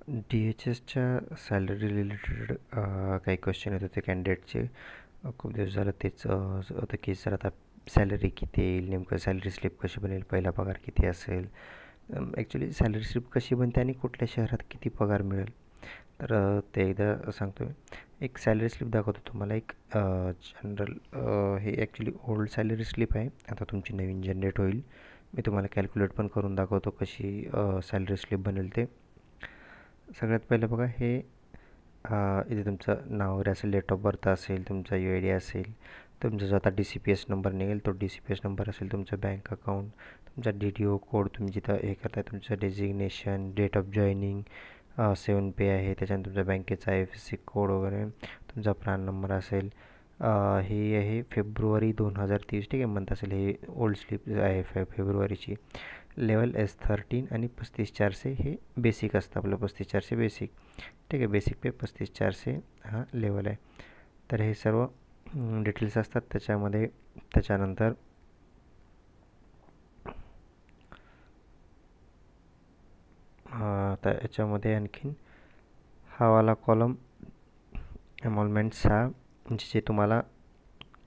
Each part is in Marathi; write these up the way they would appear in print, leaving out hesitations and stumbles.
DHSच्या सॅलरी रिलेटेड काही क्वेश्चन येत होते कॅन्डिडेटचे. खूप दिवस झालं तेच होतं की सर आता सॅलरी किती येईल, नेमकं सॅलरी स्लिप कशी बनेल, पहिला पगार किती असेल, ॲक्च्युली सॅलरी स्लिप कशी बनते आणि कुठल्या शहरात किती पगार मिळेल. तर ते एकदा सांगतो मी. एक सॅलरी स्लिप दाखवतो तुम्हाला. एक जनरल हे ॲक्च्युली ओल्ड सॅलरी स्लिप आहे. आता तुमची नवीन जनरेट होईल. मी तुम्हाला कॅल्क्युलेट पण करून दाखवतो कशी सॅलरी स्लिप बनेल ते. सगळ्यात पहिलं बघा, हे इथे तुमचं नाव वगैरे असेल, डेट ऑफ बर्थ असेल, तुमचा UID असेल, तुमचा जो आता DCPS नंबर निघेल तो DCPS नंबर असेल, तुमचं बँक अकाउंट, तुमचा DDO कोड, तुम्ही जिथं हे करताय तुमचं डेजिग्नेशन, डेट ऑफ जॉईनिंग, 7 पे आहे, त्याच्यानंतर तुमच्या बँकेचा IFSC कोड वगैरे, तुमचा प्रान नंबर असेल. हे आहे फेब्रुवारी 2023, ठीक आहे, मंथ असेल. हे ओल्ड स्लिप आहे फेब्रुवारीची. लेवल S13 आणि 35,400 हे बेसिक असतं आपलं. 35,400 बेसिक, ठीक आहे. बेसिक पे 35,400 हा लेवल आहे. तर हे सर्व डिटेल्स असतात त्याच्यामध्ये. त्याच्यानंतर आता याच्यामध्ये आणखीन हा वाला कॉलम एमॉलमेंट्स हा म्हणजे जे तुम्हाला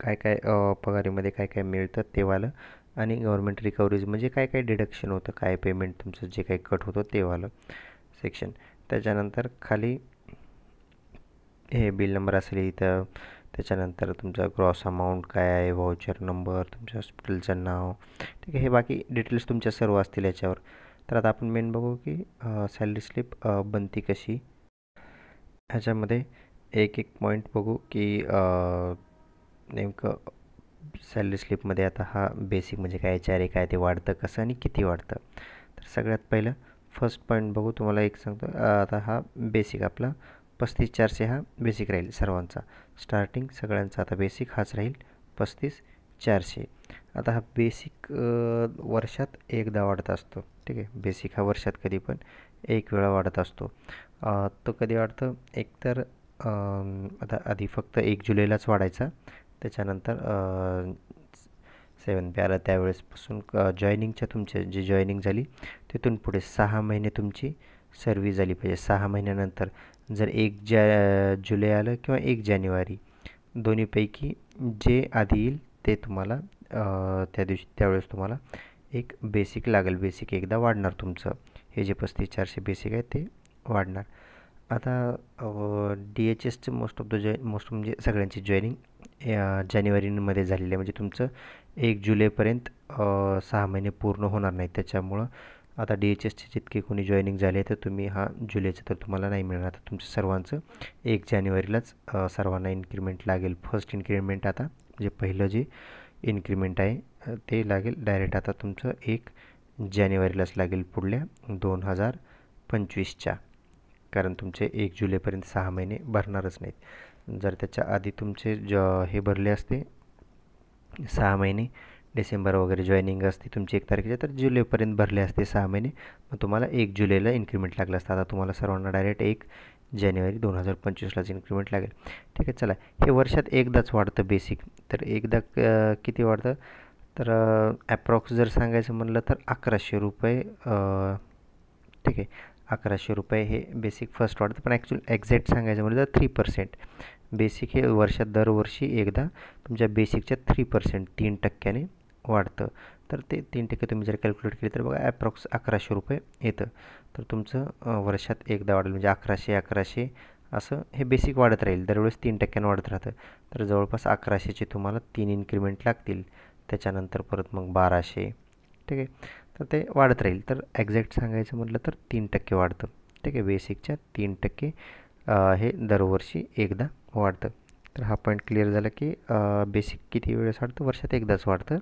काय काय पगारीमध्ये काय काय मिळतं ते वालं, आणि गव्हर्मेंट रिकव्हरीज म्हणजे काय काय डिडक्शन होतं, काय पेमेंट तुमचं जे काही कट होतं ते वालं सेक्शन. त्याच्यानंतर खाली हे बिल नंबर असेल इथं. त्याच्यानंतर तुमचा ग्रॉस अमाऊंट काय आहे, व्हाउचर नंबर, तुमच्या हॉस्पिटलचं नाव, ठीक आहे. हे बाकी डिटेल्स तुमच्या सर्व असतील याच्यावर. तर आता आपण मेन बघू की सॅलरी स्लिप बनती कशी. ह्याच्यामध्ये एक एक पॉईंट बघू की नेमकं सॅलरी स्लिपमध्ये आता हा बेसिक म्हणजे काय, HRA काय, ते वाढतं कसं आणि किती वाढतं. तर सगळ्यात पहिलं फर्स्ट पॉईंट बघू. तुम्हाला एक सांगतो, आता हा बेसिक आपला 35,400 हा बेसिक राहील सर्वांचा. स्टार्टिंग सगळ्यांचा आता बेसिक हाच राहील 35,400. आता हा बेसिक वर्षात एकदा वाढत असतो, ठीक आहे. बेसिक हा वर्षात कधी पण एक वेळा वाढत असतो. तो कधी वाढतं, एकतर आता आधी फक्त 1 जुलैलाच वाढायचा. त्याच्यानंतर 7 पे आलं त्यावेळेसपासून जॉईनिंगच्या तुमच्या जी जॉईनिंग झाली तिथून पुढे 6 महिने तुमची सर्व्हिस झाली पाहिजे. 6 महिन्यानंतर जर 1 जुलै आलं किंवा 1 जानेवारी, दोन्हीपैकी जे आधी येईल ते तुम्हाला त्या दिवशी त्यावेळेस तुम्हाला एक बेसिक लागेल. बेसिक एकदा वाढणार तुमचं. हे जे 35,400 बेसिक आहे ते वाढणार. आता DHSचं मोस्ट म्हणजे सगळ्यांची जॉईनिंग जानेवारीमध्ये झालेली आहे. म्हणजे तुमचं 1 जुलैपर्यंत 6 महिने पूर्ण होणार नाही. त्याच्यामुळं आता DHSचे जितके कोणी जॉईनिंग झाले तर तुम्ही हा जुलैचं तर तुम्हाला नाही मिळणार. आता तुमचं सर्वांचं 1 जानेवारीलाच सर्वांना इन्क्रीमेंट लागेल. फर्स्ट इन्क्रीमेंट आता म्हणजे पहिलं जे इन्क्रीमेंट आहे ते लागेल डायरेक्ट आता तुमचं 1 जानेवारीलाच लागेल पुढल्या 2025च्या. कारण तुमचे 1 जुलैपर्यंत 6 महिने भरणारच नाहीत. जर त्याच्या आधी तुमचे हे भरले असते 6 महिने, डिसेंबर वगैरे जॉईनिंग असते तुमची 1 तारखेच्या, तर जुलैपर्यंत भरले असते 6 महिने, मग तुम्हाला 1 जुलैला इन्क्रीमेंट लागलं असतं. आता तुम्हाला सर्वांना डायरेक्ट 1 जानेवारी 2025लाच इन्क्रीमेंट लागेल, ठीक आहे. चला, हे वर्षात एकदाच वाढतं बेसिक. तर एकदा किती वाढतं, तर ॲप्रॉक्स जर सांगायचं म्हणलं तर 1100 रुपये, ठीक आहे. 1100 रुपये हे बेसिक फर्स्ट वाढतं. पण एक्झॅक्ट सांगायचं म्हटलं तर 3%. बेसिक हे वर्षात दरवर्षी एकदा तुमच्या बेसिकच्या 3%, 3% वाढतं. तर ते 3% तुम्ही जर कॅल्क्युलेट केली तर बघा ॲप्रॉक्स 1100 रुपये येतं. तर तुमचं वर्षात एकदा वाढेल म्हणजे 1100 असं हे बेसिक वाढत राहील. दरवेळेस 3% वाढत राहतं. तर जवळपास 1100चे तुम्हाला 3 इन्क्रीमेंट लागतील. त्याच्यानंतर परत मग 1200, ठीक आहे. तर ते वाढत राहील. तर एक्झॅक्ट सांगायचं म्हटलं तर 3% वाढतं, ठीक आहे. बेसिकच्या 3% हे दरवर्षी एकदा वाढतं. तर हा पॉईंट क्लिअर झाला की बेसिक किती वेळेस वाढतं, वर्षात एकदाच वाढतं.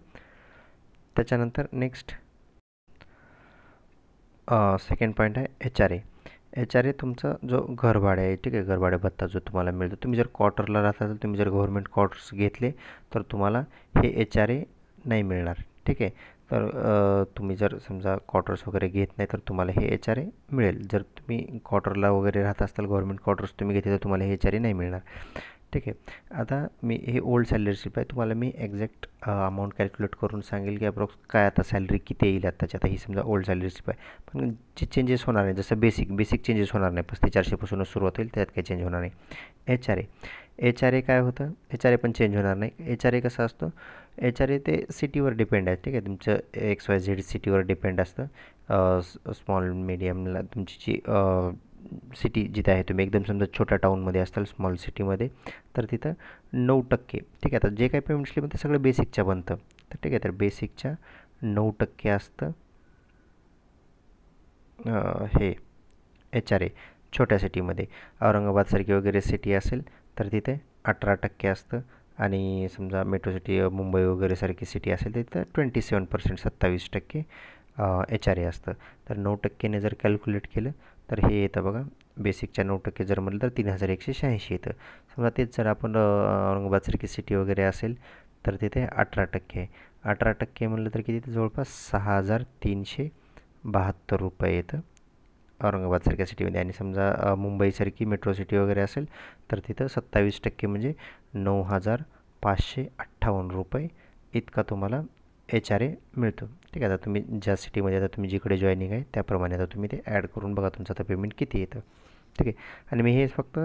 त्याच्यानंतर नेक्स्ट सेकंड पॉईंट आहे HRA. HRA तुमचा जो घरभाडे आहे, ठीक आहे. घरभाडे भत्ता जो तुम्हाला मिळतो, तुम्ही जर क्वार्टरला राहता तर तुम्ही जर गव्हर्मेंट क्वार्टर्स घेतले तर तुम्हाला हे HRA नाही मिळणार, ठीक आहे. तर तुम्ही जर समजा क्वार्टर्स वगैरे घेत नाही तर तुम्हाला हे HRA मिळेल. जर तुम्ही क्वार्टरला वगैरे राहत असाल, गव्हर्मेंट क्वार्टर्स तुम्ही घेतले तर तुम्हाला हे HRA नाही मिळणार, ठीक आहे. आता मी हे ओल्ड सॅलरी स्लिप आहे, तुम्हाला मी एक्झॅक्ट अमाऊंट कॅल्क्युलेट करून सांगेल की अप्रॉक्स काय आता सॅलरी किती येईल आत्ताची. आता ही समजा ओल्ड सॅलरी स्लिप आहे, पण जे चेंजेस होणार नाही, जसं बेसिक चेंजेस होणार नाही, 35,400पासूनच सुरुवात होईल, त्यात काही चेंज होणार नाही. एच आर ए काय होतं, एच आर ए पण चेंज होणार नाही. एच आर ए कसं असतं, एच आर ए ते सिटीवर डिपेंड आहे. ठीक आहे, तुमचं XYZ सिटीवर डिपेंड असतं. स्मॉल मीडियमला तुमची जी सिटी जिथे आहे, तुम्ही एकदम समजा छोट्या टाऊनमध्ये असाल, स्मॉल सिटीमध्ये, तर तिथं 9%. ठीक आहे, आता जे काही पेमेंट स्लिप ते सगळं बेसिकच्या बनतं. तर ठीक आहे, तर बेसिकच्या 9% असतं हे एच आर ए. छोट्या सिटीमध्ये औरंगाबादसारखी वगैरे सिटी असेल तर तिथे 18% असतं. आणि समजा मेट्रो सिटी मुंबई वगैरे सारखी सिटी असेल तर तिथं 27%, 27% एच आर ए असतं. तर 9%ने जर कॅल्क्युलेट केलं तर हे येतं बघा, बेसिकच्या 9% जर म्हटलं तर 3,186 येतं. समजा तेच जर आपण औरंगाबादसारखी सिटी वगैरे असेल तर तिथे 18% आहे. 18% म्हटलं तर किती, जवळपास 6,372 रुपये येतं औरंगाबादसारख्या सिटीमध्ये. आणि समजा मुंबईसारखी मेट्रो सिटी वगैरे असेल तर तिथं 27% म्हणजे 9,558 रुपये इतका तुम्हाला एच आर ए मिळतो. ठीक आहे, आता तुम्ही ज्या सिटीमध्ये आता तुम्ही जिकडे जॉईनिंग आहे त्याप्रमाणे आता तुम्ही ते ॲड करून बघा तुमचं आता पेमेंट किती येतं. ठीक आहे, आणि मी हे फक्त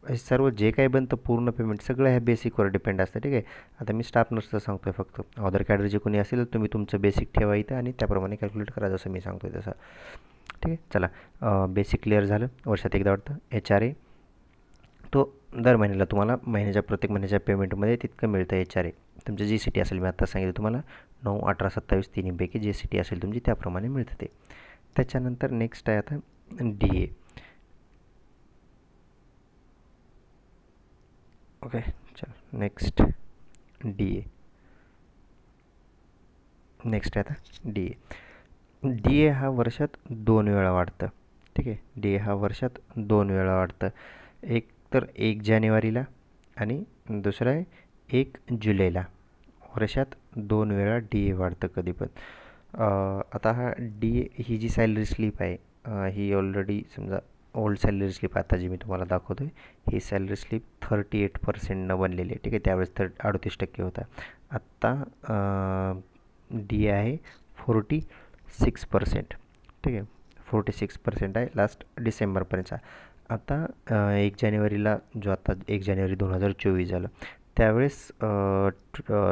हे सर्व जे काही बनतं पूर्ण पेमेंट सगळं ह्या बेसिकवर डिपेंड असतं. ठीक आहे, आता मी स्टाफ नर्सचं सांगतो आहे फक्त. ऑदर कॅडर जे कोणी असेल तुम्ही तुमचं बेसिक ठेवा इथं आणि त्याप्रमाणे कॅल्क्युलेट करा जसं मी सांगतो आहे तसं. ठीक आहे, चला, बेसिक क्लिअर झालं. वर्षात एकदा वाटतं एच आर ए तो दर महिन्याला तुम्हाला प्रत्येक महिन्याच्या पेमेंटमध्ये तितकं मिळतं एच आर ए. तुमची जी सिटी असेल, मी आत्ता सांगितलं तुम्हाला 9, 18, 27 तिन्हीपैकी जे सिटी असेल तुमची त्याप्रमाणे मिळतं ते. त्याच्यानंतर नेक्स्ट आहे आता डी ए. ओके, चल नेक्स्ट डी ए. नेक्स्ट आहे आता डी ए. डी ए हा वर्षात 2 वेळा वाढतं. ठीक आहे, डी ए हा वर्षात 2 वेळा वाढतं. एक तर 1 जानेवारीला आणि दुसरं आहे 1 जुलैला. वर्षात 2 वेळा डी ए वाढतं कधी पण. आता हा डी ए ही जी सॅलरी स्लिप आहे, ही ऑलरेडी समजा ओल्ड सॅलरी स्लिप आता जी मी तुम्हाला दाखवतो आहे, ही सॅलरी स्लिप 38%नं बनलेली आहे. ठीक आहे, त्यावेळेस तर 38% होता. आत्ता डी ए आहे 46%. ठीक आहे, 46% आहे लास्ट डिसेंबरपर्यंतचा. आता 1 जानेवारीला जो आता 1 जानेवारी 2024 झालं त्यावेळेस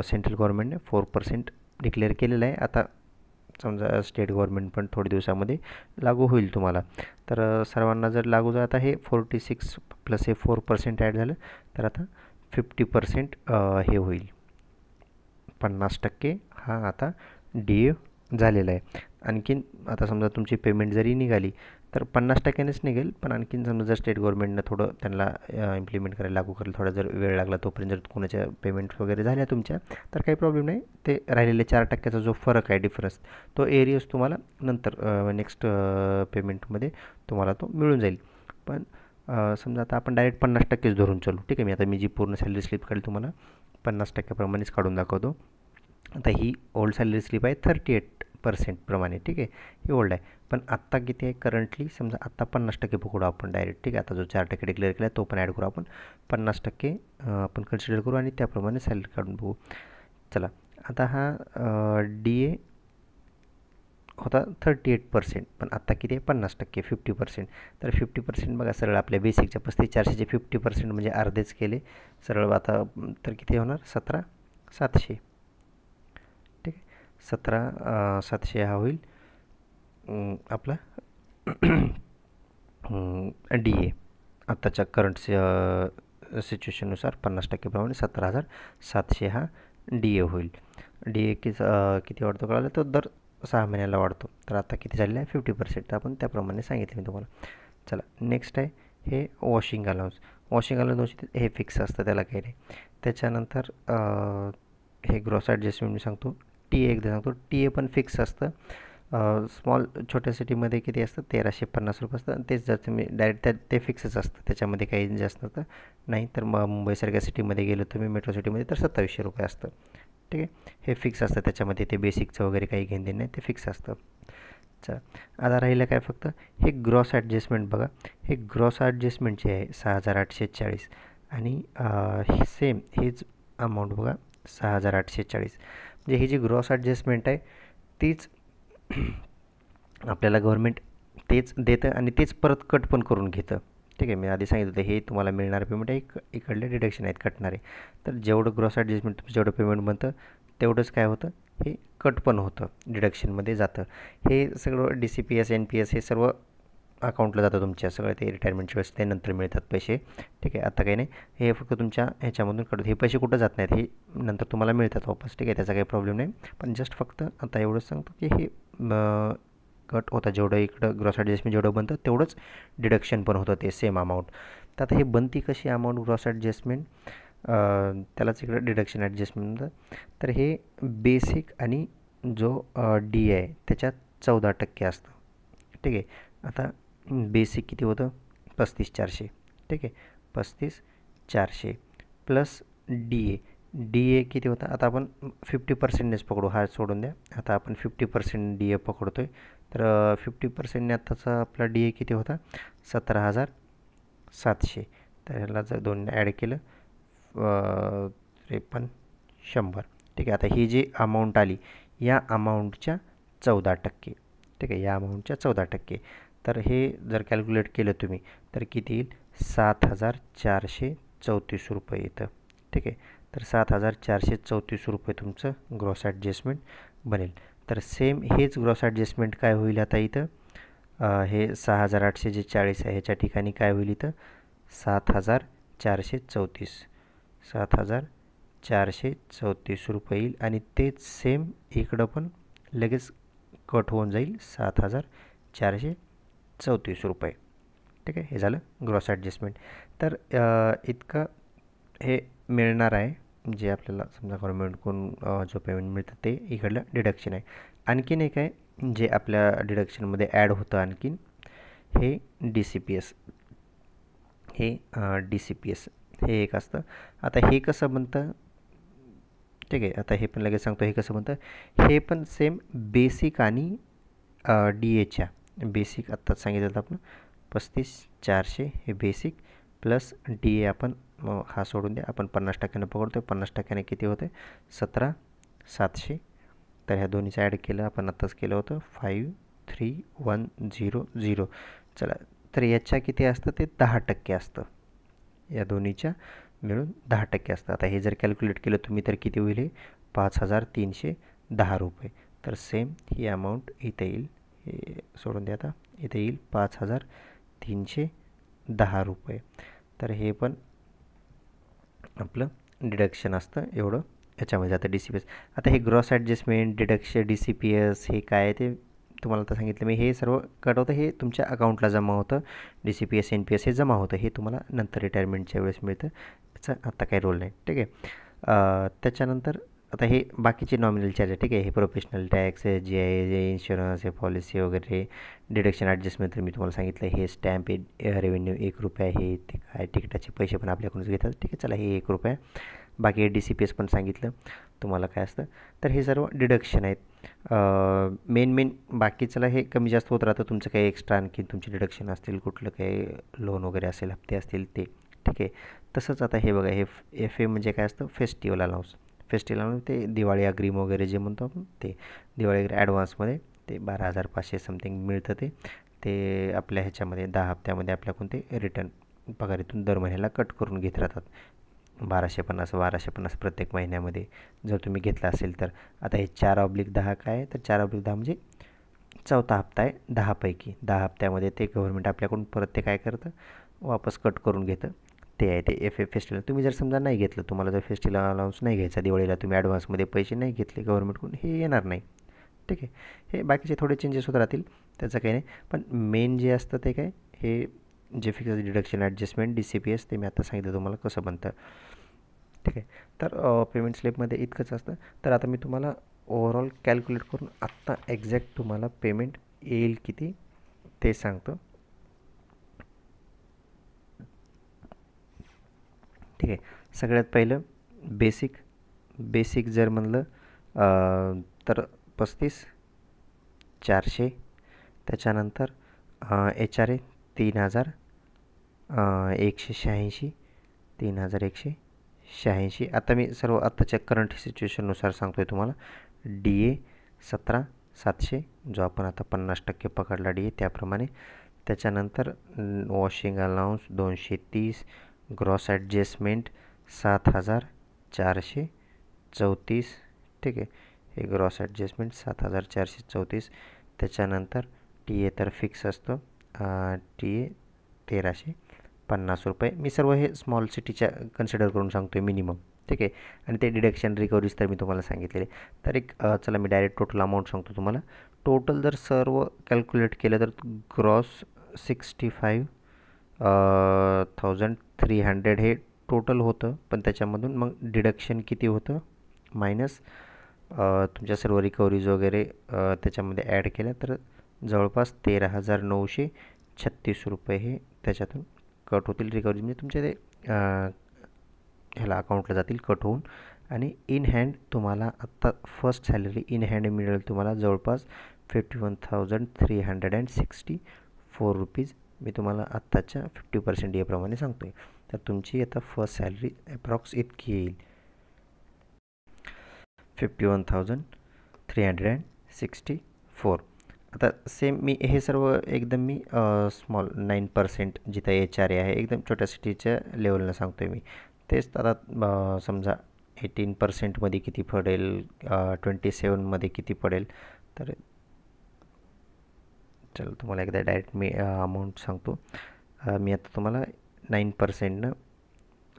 सेंट्रल गव्हर्नमेंटने 4% डिक्लेअर केलेलं आहे. आता समजा स्टेट गव्हर्नमेंट पण थोड्या दिवसामध्ये लागू होईल तुम्हाला. तर सर्वांना जर लागू झालं, आता हे 46 प्लस हे 4% ॲड झालं तर आता 50% हे होईल, 50% हा आता डी ए झालेला आहे. आणखीन आता समजा तुमची पेमेंट जरी निघाली तर 50%नेच निघेल, पण आणखीन समजा जर स्टेट गव्हर्नमेंटनं थोडं त्यांना इम्प्लिमेंट करायला, लागू करायला थोडा जर वेळ लागला, तोपर्यंत जर कोणाच्या पेमेंट वगैरे झाल्या तुमच्या तर काही प्रॉब्लेम नाही. ते राहिलेले 4%चा जो फरक आहे, डिफरन्स, तो एरियाज तुम्हाला नंतर नेक्स्ट पेमेंटमध्ये तुम्हाला तो मिळून जाईल. पण समजा आता आपण डायरेक्ट 50%च धरून चालू. ठीक आहे, मी जी पूर्ण सॅलरी स्लिप काढली तुम्हाला 50%प्रमाणेच काढून दाखवतो. आता ही ओल्ड सॅलरी स्लिप आहे 38% प्रमाणे. ठीक आहे, ही ओल्ड आहे. पण आत्ता किती आहे करंटली, समजा आत्ता 50% पकडू आपण डायरेक्ट. ठीक आहे, आता जो 4% डिक्लेअर केला आहे तो पण ॲड करू आपण. 50% आपण कन्सिडर करू आणि त्याप्रमाणे सॅलरी काढून बघू. चला, आता हा डी ए होता 38%, पण आत्ता किती आहे 50%, 50%. तर 50% बघा सरळ आपल्या बेसिकच्या 35,400चे 50% म्हणजे अर्धेच केले सरळ. आता तर किती होणार, 17,700. ठीक आहे, 17,700 हा होईल आपला डी ए. आत्ताच्या करंट सिच्युएशननुसार 50% प्रमाणे 17,700 हा डी ए होईल. डी ए किती वाढतो कळालं, तो दर 6 महिन्याला वाढतो. तर आता किती झालेलं आहे 50%, तर आपण त्याप्रमाणे सांगितलं मी तुम्हाला. चला, नेक्स्ट आहे हे वॉशिंग अलाउन्स. वॉशिंग अलाउन्स हे फिक्स असतं, त्याला काही नाही. त्याच्यानंतर हे ग्रॉस ॲडजस्टमेंट मी सांगतो. टी ए एकदा सांगतो, टी ए पण फिक्स असतं. स्मॉल छोट्या सिटीमध्ये किती असतं 1,350 रुपये असतं. तेच जर तुम्ही डायरेक्ट ते फिक्सच असतं, त्याच्यामध्ये काही जास्त नसतं. नाही तर मग मुंबईसारख्या सिटीमध्ये गेलो तुम्ही मेट्रो सिटीमध्ये तर 2,700 रुपये असतं. ठीक आहे, हे फिक्स असतं, त्याच्यामध्ये ते बेसिकचं वगैरे काही घेणं देणं नाही, ते फिक्स असतं. चला, आता राहिलं काय फक्त हे ग्रॉस ॲडजस्टमेंट. बघा, हे ग्रॉस ॲडजस्टमेंट जे आहे 6,840 आणि सेम हेच अमाऊंट बघा 6,840. म्हणजे ही जी ग्रॉस ॲडजस्टमेंट आहे तीच आपल्याला गव्हर्नमेंट तेच देतं आणि तेच परत कट पण करून घेतं. ठीक आहे, मी आधी सांगितलं होतं हे तुम्हाला मिळणारं पेमेंट आहे इकडले डिडक्शन आहेत कटणारे. तर जेवढं ग्रॉस ॲडजस्टमेंट तुमचं जेवढं पेमेंट बनतं तेवढंच काय होतं, हे कट पण होतं, डिडक्शनमध्ये जातं. हे सगळं DCPS NPS हे सर्व अकाउंटला जातं तुमच्या, सगळं ते रिटायरमेंटच्या वेळेस ते नंतर मिळतात पैसे. ठीक आहे, आता काही नाही, हे फक्त तुमच्या ह्याच्यामधून कट, हे पैसे कुठं जात नाहीत, हे नंतर तुम्हाला मिळतात वापस. ठीक आहे, त्याचा काही प्रॉब्लेम नाही. पण जस्ट फक्त आता एवढंच सांगतो की हे कट होतं, जेवढं इकडं ग्रॉस ॲडजस्टमेंट जेवढं बनतं तेवढंच डिडक्शन पण होतं ते सेम अमाऊंट. तर आता हे बनती कशी अमाऊंट ग्रॉस ॲडजस्टमेंट, त्यालाच इकडं डिडक्शन ॲडजस्टमेंट म्हणतात. तर हे बेसिक आणि जो डी आहे त्याच्यात 14% असतं. ठीक आहे, आता बेसिक किती होतं, 35,400. ठीक आहे, 35,400 प्लस डी ए किती होता, आता आपण 50%नेच पकडू, हा सोडून द्या. आता आपण 50% डी ए पकडतो आहे. तर 50%ने आत्ताचा आपला डी ए किती होता, 17,700. तर ह्याला जर 2 ॲड केलं 53, 100. ठीक आहे, आता ही जी अमाऊंट आली या अमाऊंटच्या 14%. ठीक आहे, या अमाऊंटच्या 14%. तर हे जर कॅल्क्युलेट केलं तुम्ही तर किती येईल, 7,434 रुपये येतं. ठीक आहे, तर 7,434 रुपये तुमचं ग्रॉस ॲडजस्टमेंट बनेल. तर सेम हेच ग्रॉस ॲडजस्टमेंट काय होईल आता इथं, हे 6,840 आहे ह्याच्या ठिकाणी काय होईल इथं, 7,434, 7,434 रुपये येईल. आणि तेच सेम इकडं पण लगेच कट होऊन जाईल, 7,434 रुपये. ठीक आहे, हे झालं ग्रॉस ॲडजस्टमेंट. तर इतकं हे मिळणार आहे, जे आपल्याला समजा गव्हर्नमेंटकडून जो पेमेंट मिळतं ते इकडलं डिडक्शन आहे. आणखीन एक आहे जे आपल्या डिडक्शनमध्ये ॲड होतं आणखीन, हे DCPS. हे DCPS हे एक असतं. आता हे कसं बनतं, ठीक आहे, आता हे पण लगेच सांगतो हे कसं बनतं. हे पण सेम बेसिक आणि डी एच्या, बेसिक आत्ताच सांगितलं होतं आपण 35,400 हे बेसिक प्लस डी ए आपण हा सोडून द्या, आपण 50%ने पकडतो आहे. 50%ने किती होते, 17,700. तर ह्या दोन्हीचं ॲड केलं आपण आत्ताच केलं होतं, 53,100. चला, तर याच्या किती असतं ते 10% असतं, या दोन्हीच्या मिळून 10% असतं. आता हे जर कॅल्क्युलेट केलं तुम्ही तर किती होईल, हे 5,310 रुपये. तर सेम ही अमाऊंट इथे येईल, हे सोडून द्या, आता इथे येईल 5,310 रुपये. तर हे पण आपलं डिडक्शन असतं एवढं याच्यामध्ये जातं DCPS. आता हे ग्रॉस ॲडजस्टमेंट, डिडक्शन, DCPS हे काय आहे ते तुम्हाला आता सांगितलं मी. हे सर्व कट होतं, हे तुमच्या अकाउंटला जमा होतं. DCPS NPS हे जमा होतं, हे तुम्हाला नंतर रिटायरमेंटच्या वेळेस मिळतं, याचा आता काही रोल नाही. ठीक आहे, त्याच्यानंतर आता हे बाकीचे नॉमिनल चार्ज आहे. ठीक आहे, हे प्रोफेशनल टॅक्स, GI, इन्शुरन्स, हे पॉलिसी वगैरे, डिडक्शन ॲडजस्टमेंट तर मी तुम्हाला सांगितलं, हे स्टॅम्प रेव्हेन्यू 1 रुपया, हे ते काय तिकिटाचे पैसे पण आपल्याकडूनच घेतात. ठीक आहे, चला हे 1 रुपया. बाकी DCPS पण सांगितलं तुम्हाला काय असतं. तर हे सर्व डिडक्शन आहेत. मेन बाकीच्याला हे कमी जास्त होत राहतं, तुमचं काही एक्स्ट्रा आणखी तुमचे डिडक्शन असतील, कुठलं काही लोन वगैरे असेल, हप्ते असतील ते. ठीक आहे, तसंच आता हे बघा, हे FA म्हणजे काय असतं, फेस्टिवल अलाउन्स. फेस्टिवल अलाउन्स ते दिवाळी अग्रिम वगैरे जे म्हणतो आपण ते, दिवाळी वगैरे ॲडव्हान्समध्ये ते 12,500 समथिंग मिळतं. ते आपल्या ह्याच्यामध्ये 10 हप्त्यामध्ये आपल्याकडून ते रिटर्न पगारीतून दर महिन्याला कट करून घेत राहतात. 1,250 प्रत्येक महिन्यामध्ये जर तुम्ही घेतला असेल तर. आता हे 4/10 काय आहे, तर 4/10 म्हणजे चौथा हप्ता आहे 10पैकी. 10 हप्त्यामध्ये ते गव्हर्नमेंट आपल्याकडून परत ते काय करतं, वापस कट करून घेतं. ते आहे ते FA फेस्टिवल. तुम्ही जर समजा नाही घेतलं, तुम्हाला जर फेस्टिवल अलाउन्स नाही घ्यायचा दिवाळीला, तुम्ही ॲडव्हान्समध्ये पैसे नाही घेतले गव्हर्नमेंटकडून, हे येणार नाही. ठीक आहे, हे बाकीचे थोडे चेंजेस होत राहतील, त्याचं काही नाही. पण मेन जे असतं ते काय, हे जे फिक्स डिडक्शन ॲडजस्टमेंट DCPS ते मी आता सांगितलं तुम्हाला कसं बनतं. ठीक आहे, तर पेमेंट स्लिपमध्ये इतकंच असतं. तर आता मी तुम्हाला ओव्हरऑल कॅल्क्युलेट करून आत्ता एक्झॅक्ट तुम्हाला पेमेंट येईल किती ते सांगतो. ठीक आहे, सगळ्यात पहिलं बेसिक जर म्हणलं तर 35,400. त्याच्यानंतर HRA 3,186. 3186. आता मी सर्व आत्ताच्या करंट सिच्युएशननुसार सांगतो आहे तुम्हाला. DA 17,700 जो आपण आता 50% पकडला DA त्याप्रमाणे. त्याच्यानंतर वॉशिंग अलाउन्स 230, ग्रॉस ॲडजस्टमेंट 7,434. ठीक आहे, हे ग्रॉस ॲडजस्टमेंट 7,434. त्याच्यानंतर TA तर फिक्स असतो, TA 1,350 रुपये. मी सर्व हे स्मॉल सिटीच्या कन्सिडर करून सांगतो आहे मिनिमम. ठीक आहे, आणि ते डिडक्शन रिकव्हरीज तर मी तुम्हाला सांगितलेले. तर चला मी डायरेक्ट टोटल अमाऊंट सांगतो तुम्हाला. टोटल जर सर्व कॅल्क्युलेट केलं तर ग्रॉस 65,300 हे टोटल होतं. पण त्याच्यामधून मग डिडक्शन किती होतं मायनस तुमच्या सर्व रिकव्हरीज वगैरे त्याच्यामध्ये ॲड केल्या तर जवळपास 13,936 रुपये हे त्याच्यातून कट होतील. रिकव्हरीज म्हणजे तुमच्या ते ह्याला अकाउंटला जातील कट होऊन. आणि इन हँड तुम्हाला आत्ता फर्स्ट सॅलरी इन हँड मिळेल तुम्हाला जवळपास 51,364 रुपीज. मी तुम्हाला आत्ताच्या 50% याप्रमाणे सांगतो आहे. तर तुमची आता फर्स्ट सॅलरी अप्रॉक्स इतकी येईल, 51,364. आता सेम मी हे सर्व एकदम मी स्मॉल 9% जिथं HRA आहे एकदम छोट्या सिटीच्या लेवलला सांगतो आहे मी. तेच आता समजा 18%मध्ये किती पडेल, 27मध्ये किती पडेल. तर चला तुम्हाला एकदा डायरेक्ट मी अमाऊंट सांगतो. मी आता तुम्हाला 9%नं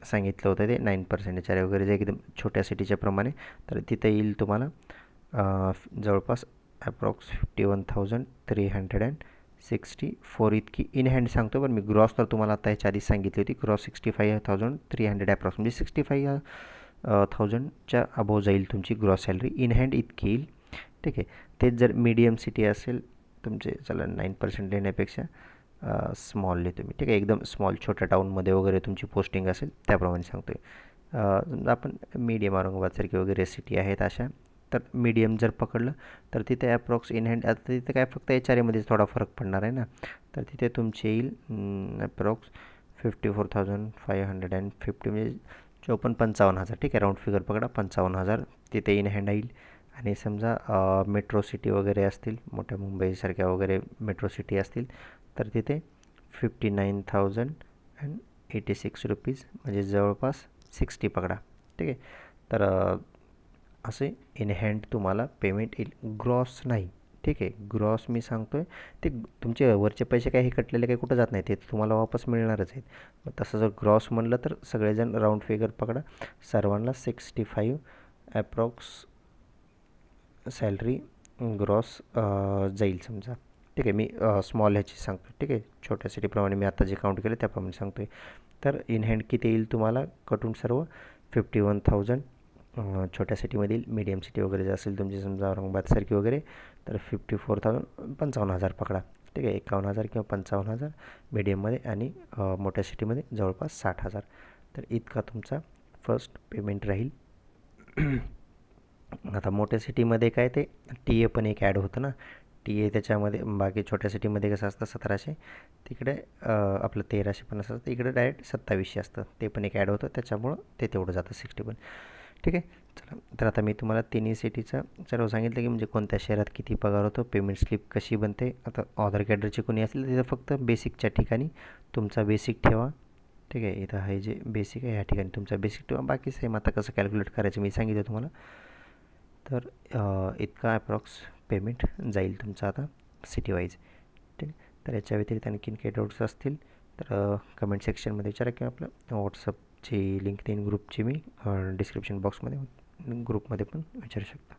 सांगितलं होतं, ते 9% HRA वगैरे जे एकदम छोट्या सिटीच्या प्रमाणे. तर तिथं येईल तुम्हाला जवळपास अप्रॉक्स 51,364 इतकी इन हँड सांगतो. पण मी ग्रॉस तर तुम्हाला आता ह्याच्या आधीच सांगितली होती. ग्रॉस 65,300 अप्रॉक्स म्हणजे 65,000च्या अबोव जाईल तुमची ग्रॉस सॅलरी इन हँड इतकी येईल. ठीक आहे, तेच जर मीडियम सिटी असेल तुमचे, चला 9% देण्यापेक्षा स्मॉल लिहितो मी. ठीक आहे, एकदम स्मॉल छोट्या टाऊनमध्ये वगैरे तुमची पोस्टिंग असेल त्याप्रमाणे सांगतो आहे. समजा आपण मीडियम औरंगाबादसारखी वगैरे सिटी आहेत अशा, तर मीडियम जर पकडलं तर तिथे अप्रॉक्स इन हँड आता तिथे काय फक्त HRAमध्येच थोडा फरक पडणार आहे ना. तर तिथे तुमचे येईल अप्रॉक्स 54,550 म्हणजे 55,000. ठीक आहे, राऊंड फिगर पकडा 55,000 तिथे इन हँड येईल. आणि समजा मेट्रो सिटी वगैरे असतील, मोठ्या मुंबईसारख्या वगैरे मेट्रो सिटी असतील तर तिथे 59,086 रुपीज म्हणजे जवळपास 60 पकडा. ठीक आहे, तर असे इन हँड तुम्हाला पेमेंट येईल, ग्रॉस नाही. ठीक आहे, ग्रॉस मी सांगतो आहे ते तुमचे वरचे पैसे काही कटलेले काही कुठं जात नाही, ते तुम्हाला वापस मिळणारच आहेत. मग तसं जर ग्रॉस म्हणलं तर सगळेजण राऊंड फिगर पकडा, सर्वांना 65 अप्रॉक्स सॅलरी ग्रॉस जाईल समजा. ठीक आहे, मी स्मॉल ह्याची सांगतो. ठीक आहे, छोट्या सिटीप्रमाणे मी आता जे काउंट केलं त्याप्रमाणे सांगतो आहे. तर इन हँड किती येईल तुम्हाला कटून सर्व 51,000 छोट्या सिटीमधील. मीडियम सिटी वगैरे जे असेल तुमची समजा औरंगाबादसारखी वगैरे तर 54,000 55,000 पकडा. ठीक आहे, 51,000 किंवा 55,000 मीडियममध्ये आणि मोठ्या सिटीमध्ये जवळपास 60,000. तर इतका तुमचा फर्स्ट पेमेंट राहील. आता मोठ्या सिटीमध्ये काय ते TA पण एक ॲड होतं ना. TA त्याच्यामध्ये बाकी छोट्या सिटीमध्ये कसं असतं 1,700, तिकडे आपलं 1,350 असतं, इकडे डायरेक्ट 2,700 असतं. ते पण एक ॲड होतं, त्याच्यामुळं ते तेवढं जातं 60 पण. ठीक आहे, चला तर आता मी तुम्हाला तिन्ही सिटीचं सर्व सांगितलं की म्हणजे कोणत्या शहरात किती पगार होतो, पेमेंट स्लिप कशी बनते. आता ऑदर कॅडरचे कोणी असेल तिथं फक्त बेसिकच्या ठिकाणी तुमचा बेसिक ठेवा. ठीक आहे, इथं आहे जे बेसिक आहे ह्या ठिकाणी तुमचा बेसिक ठेवा, बाकी सेम आता कसं कॅल्क्युलेट करायचं मी सांगितलं तुम्हाला. तर इतका अप्रॉक्स पेमेंट जाईल तुमचा आता सिटी वाईज. ठीक आहे, तर याच्या व्यतिरिक्त आणखीन काही डाऊट्स असतील तर कमेंट सेक्शनमध्ये विचारा किंवा आपलं व्हॉट्सअपची लिंक 3 ग्रुपची मी डिस्क्रिप्शन बॉक्समध्ये ग्रुपमध्ये पण विचारू शकता.